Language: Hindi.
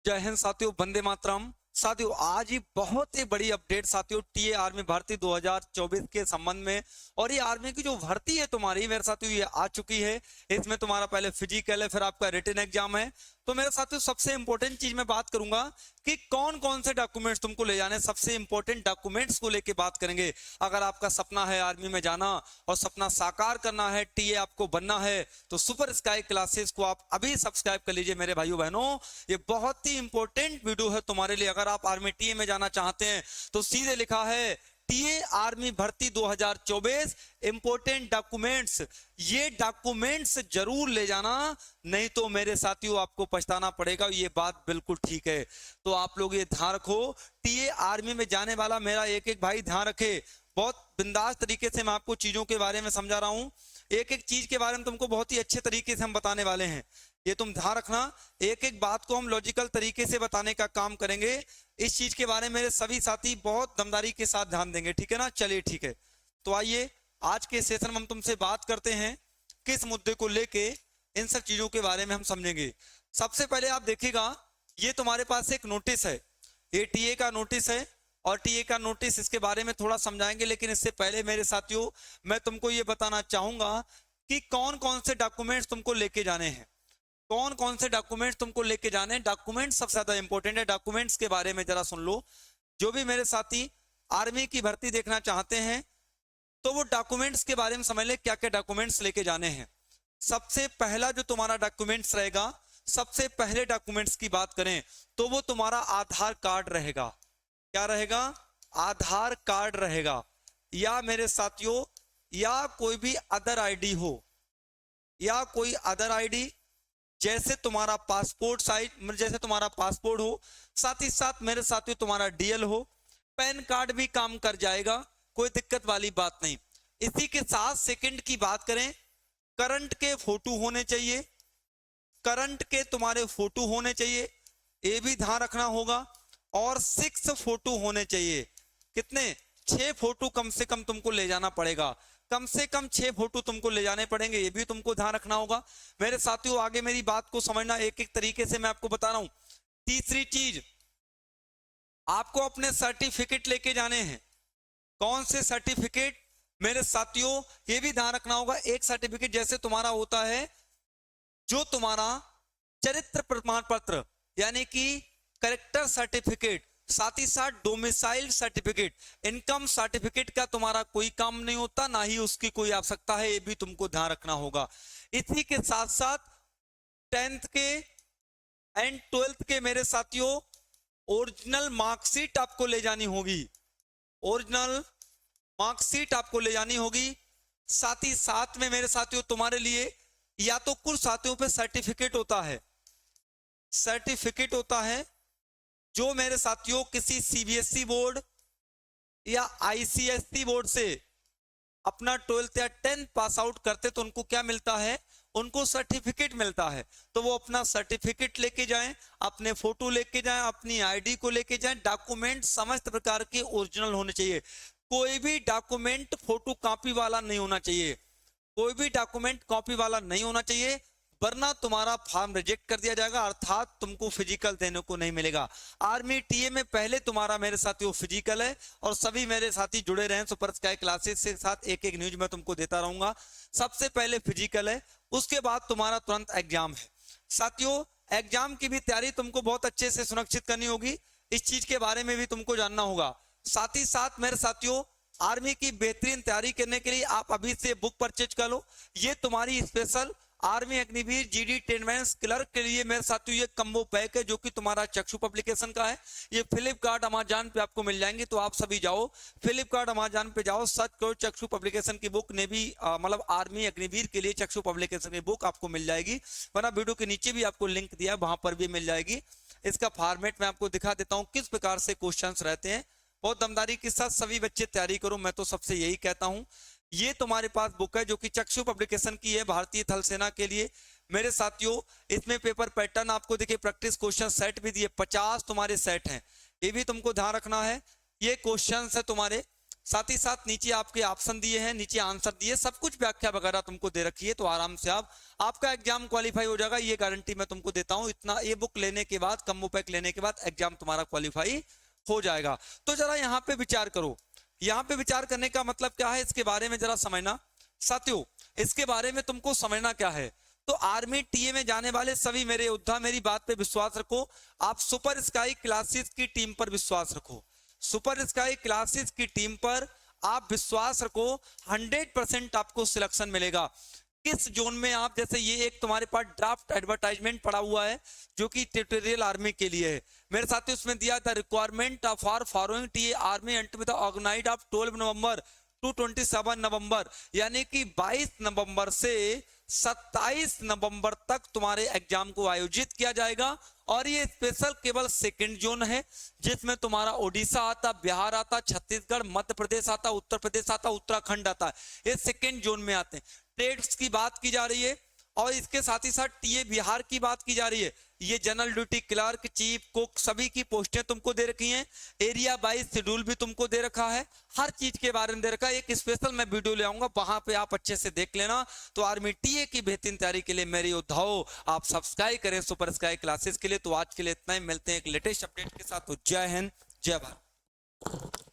जय हिंद साथियों, वंदे मातरम। साथियों आज ही बहुत ही बड़ी अपडेट साथियों टीए आर्मी भर्ती 2024 के संबंध में। और ये आर्मी की जो भर्ती है तुम्हारी मेरे साथियों ये आ चुकी है। इसमें तुम्हारा पहले फिजिकल है, फिर आपका रिटन एग्जाम है। तो मेरे साथियों सबसे इंपॉर्टेंट चीज मैं बात करूंगा कि कौन कौन से डॉक्यूमेंट्स तुमको ले जाने, सबसे इंपॉर्टेंट डॉक्यूमेंट्स को लेके बात करेंगे। अगर आपका सपना है आर्मी में जाना और सपना साकार करना है, टीए आपको बनना है, तो सुपर स्काई क्लासेस को आप अभी सब्सक्राइब कर लीजिए मेरे भाइयों बहनों। ये बहुत ही इंपॉर्टेंट वीडियो है तुम्हारे लिए। अगर आप आर्मी टीए में जाना चाहते हैं तो सीधे लिखा है टीए आर्मी भर्ती 2024 इंपोर्टेंट डॉक्यूमेंट्स। ये डॉक्यूमेंट्स जरूर ले जाना, नहीं तो मेरे साथियों आपको पछताना पड़ेगा। ये बात बिल्कुल ठीक है, तो आप लोग ये ध्यान रखो। टीए आर्मी में जाने वाला मेरा एक एक भाई ध्यान रखे। बहुत बिंदास तरीके से मैं आपको चीजों के बारे में समझा रहा हूं। एक एक चीज के बारे में तुमको बहुत ही अच्छे तरीके से हम बताने वाले हैं, ये तुम ध्यान रखना। एक एक बात को हम लॉजिकल तरीके से बताने का काम करेंगे। इस चीज के बारे में मेरे सभी साथी बहुत दमदारी के साथ ध्यान देंगे, ठीक है ना। चलिए ठीक है, तो आइए आज के सेशन में हम तुमसे बात करते हैं किस मुद्दे को लेके, इन सब चीजों के बारे में हम समझेंगे। सबसे पहले आप देखिएगा, ये तुम्हारे पास एक नोटिस है, ये टीए का नोटिस है। और टीए का नोटिस इसके बारे में थोड़ा समझाएंगे, लेकिन इससे पहले मेरे साथियों मैं तुमको ये बताना चाहूंगा कि कौन कौन से डॉक्यूमेंट्स तुमको लेके जाने हैं, कौन कौन से डॉक्यूमेंट्स तुमको लेके जाने हैं। डॉक्यूमेंट्स सबसे ज्यादा इंपॉर्टेंट है। डॉक्यूमेंट्स के बारे में जरा सुन लो। जो भी मेरे साथी आर्मी की भर्ती देखना चाहते हैं तो वो डॉक्यूमेंट्स के बारे में समझ ले क्या क्या डॉक्यूमेंट्स लेके जाने हैं। सबसे पहला जो तुम्हारा डॉक्यूमेंट्स रहेगा, सबसे पहले डॉक्यूमेंट्स की बात करें तो वो तुम्हारा आधार कार्ड रहेगा। क्या रहेगा? आधार कार्ड रहेगा, या मेरे साथियों या कोई भी अदर आईडी हो, या कोई अदर आईडी जैसे तुम्हारा पासपोर्ट साइज, जैसे तुम्हारा पासपोर्ट हो, साथ ही साथ मेरे साथियों तुम्हारा डीएल हो। पैन कार्ड भी काम कर जाएगा, कोई दिक्कत वाली बात नहीं। इसी के साथ सेकंड की बात करें, करंट के फोटो होने चाहिए, करंट के तुम्हारे फोटो होने चाहिए, ये भी ध्यान रखना होगा। और 6 फोटो होने चाहिए। कितने? 6 फोटो कम से कम तुमको ले जाना पड़ेगा। कम से कम 6 फोटो तुमको ले जाने पड़ेंगे, ये भी तुमको ध्यान रखना होगा। मेरे साथियों आगे मेरी बात को समझना, एक एक तरीके से मैं आपको बता रहा हूं। तीसरी चीज, आपको अपने सर्टिफिकेट लेके जाने हैं। कौन से सर्टिफिकेट मेरे साथियों? ये भी ध्यान रखना होगा। एक सर्टिफिकेट जैसे तुम्हारा होता है जो तुम्हारा चरित्र प्रमाण पत्र यानी कि कैरेक्टर सर्टिफिकेट, साथ ही साथ डोमिसाइल सर्टिफिकेट, इनकम सर्टिफिकेट का तुम्हारा कोई काम नहीं होता, ना ही उसकी कोई आवश्यकता है, ये भी तुमको ध्यान रखना होगा। इसी के साथ साथ 10th के एंड 12th के मेरे साथियों ओरिजिनल मार्कशीट आपको ले जानी होगी, ओरिजिनल मार्कशीट आपको ले जानी होगी। साथ ही साथ में मेरे साथियों तुम्हारे लिए या तो कुछ साथियों पे सर्टिफिकेट होता है, सर्टिफिकेट होता है जो मेरे साथियों किसी सीबीएसई बोर्ड या आईसीएसई बोर्ड से अपना 12th या 10th पास आउट करते तो उनको क्या मिलता है? उनको सर्टिफिकेट मिलता है। तो वो अपना सर्टिफिकेट लेके जाएं, अपने फोटो लेके जाएं, अपनी आईडी को लेके जाएं। डॉक्यूमेंट समस्त प्रकार के ओरिजिनल होने चाहिए। कोई भी डॉक्यूमेंट फोटो कॉपी वाला नहीं होना चाहिए, कोई भी डॉक्यूमेंट कॉपी वाला नहीं होना चाहिए, वरना तुम्हारा फॉर्म रिजेक्ट कर दिया जाएगा, अर्थात तुमको फिजिकल देने को नहीं मिलेगा। आर्मी टीए में पहले तुम्हारा मेरे साथियों फिजिकल है। और सभी मेरे साथी जुड़े रहे सुपर स्काई क्लासेस के साथ, एक एक न्यूज मैं तुमको देता रहूंगा। सबसे पहले फिजिकल है, उसके बाद तुम्हारा तुरंत एग्जाम है। साथियों एग्जाम की भी तैयारी तुमको बहुत अच्छे से सुनिश्चित करनी होगी, इस चीज के बारे में भी तुमको जानना होगा। साथ ही साथ मेरे साथियों आर्मी की बेहतरीन तैयारी करने के लिए आप अभी से बुक परचेज कर लो। ये तुम्हारी स्पेशल आर्मी अग्निवीर जीडी 10 मेंस क्लर्क के लिए मेरे साथियों ये कम्बो पैक है, जो कि तुम्हारा चक्षु पब्लिकेशन का है। ये फ्लिपकार्ट अमेजन पे आपको मिल जाएंगे, तो आप सभी जाओ फ्लिपकार्ट अमेजन पे जाओ, सर्च करो चक्षु पब्लिकेशन की बुक। ने भी मतलब आर्मी अग्निवीर के लिए चक्षु पब्लिकेशन की बुक आपको मिल जाएगी, वरना वीडियो के नीचे भी आपको लिंक दिया है, वहां पर भी मिल जाएगी। इसका फॉर्मेट मैं आपको दिखा देता हूँ किस प्रकार से क्वेश्चन रहते हैं। बहुत दमदारी के साथ सभी बच्चे तैयारी करो, मैं तो सबसे यही कहता हूं। ये तुम्हारे पास बुक है जो कि चक्षु पब्लिकेशन की है, भारतीय थल सेना के लिए। मेरे साथियों इसमें पेपर पैटर्न आपको देखिए, प्रैक्टिस क्वेश्चन सेट भी दिए, 50 तुम्हारे सेट हैं, ये भी तुमको ध्यान रखना है। ये क्वेश्चन है तुम्हारे साथ ही साथ नीचे आपके ऑप्शन दिए हैं, नीचे आंसर दिए, सब कुछ व्याख्या वगैरह तुमको दे रखी है, तो आराम से आपका एग्जाम क्वालिफाई हो जाएगा, ये गारंटी मैं तुमको देता हूं। इतना ये बुक लेने के बाद, कम्बो पैक लेने के बाद एग्जाम तुम्हारा क्वालिफाई हो जाएगा। तो जरा यहाँ पे विचार करो, यहाँ पे विचार करने का मतलब क्या है, इसके बारे में जरा समझना साथियों। इसके बारे में तुमको समझना क्या है, तो आर्मी टीए में जाने वाले सभी मेरे योद्धा, मेरी बात पे विश्वास रखो। आप सुपर स्काई क्लासेस की टीम पर विश्वास रखो, सुपर स्काई क्लासेस की टीम पर आप विश्वास रखो। 100% आपको सिलेक्शन मिलेगा। किस जोन में आप, जैसे ये एक तुम्हारे पास ड्राफ्ट एडवर्टाइजमेंट पड़ा हुआ है जो कि टेरिटोरियल आर्मी के लिए है मेरे साथियों। उसमें दिया था requirement of for following TA army and with organized of 12 November to 27 November, यानी कि 22 नवंबर से 27 नवंबर तक तुम्हारे एग्जाम को आयोजित किया जाएगा। और ये स्पेशल केवल सेकंड जोन है, जिसमें तुम्हारा ओडिशा आता, बिहार आता, छत्तीसगढ़, मध्य प्रदेश आता, उत्तर प्रदेश आता, उत्तराखंड आता है, ये सेकंड जोन में आते हैं। ट्रेड्स की बात की जा रही है और इसके साथ ही साथ टीए बिहार की बात की जा रही है। ये general duty clerk, chief cook, सभी की पोस्टें तुमको दे रखी हैं। एरिया वाइज शेड्यूल भी तुमको दे रखा है, हर चीज के बारे में दे रखा है। एक स्पेशल मैं वीडियो ले आऊंगा, वहां पे आप अच्छे से देख लेना। तो आर्मी टीए की बेहतरीन तैयारी के लिए मेरे योद्धाओं, आप सब्सक्राइब करें सुपर स्काई क्लासेस के लिए। तो आज के लिए इतना ही, मिलते हैं एक लेटेस्ट अपडेट के साथ। तो जय हिंद, जय भारत।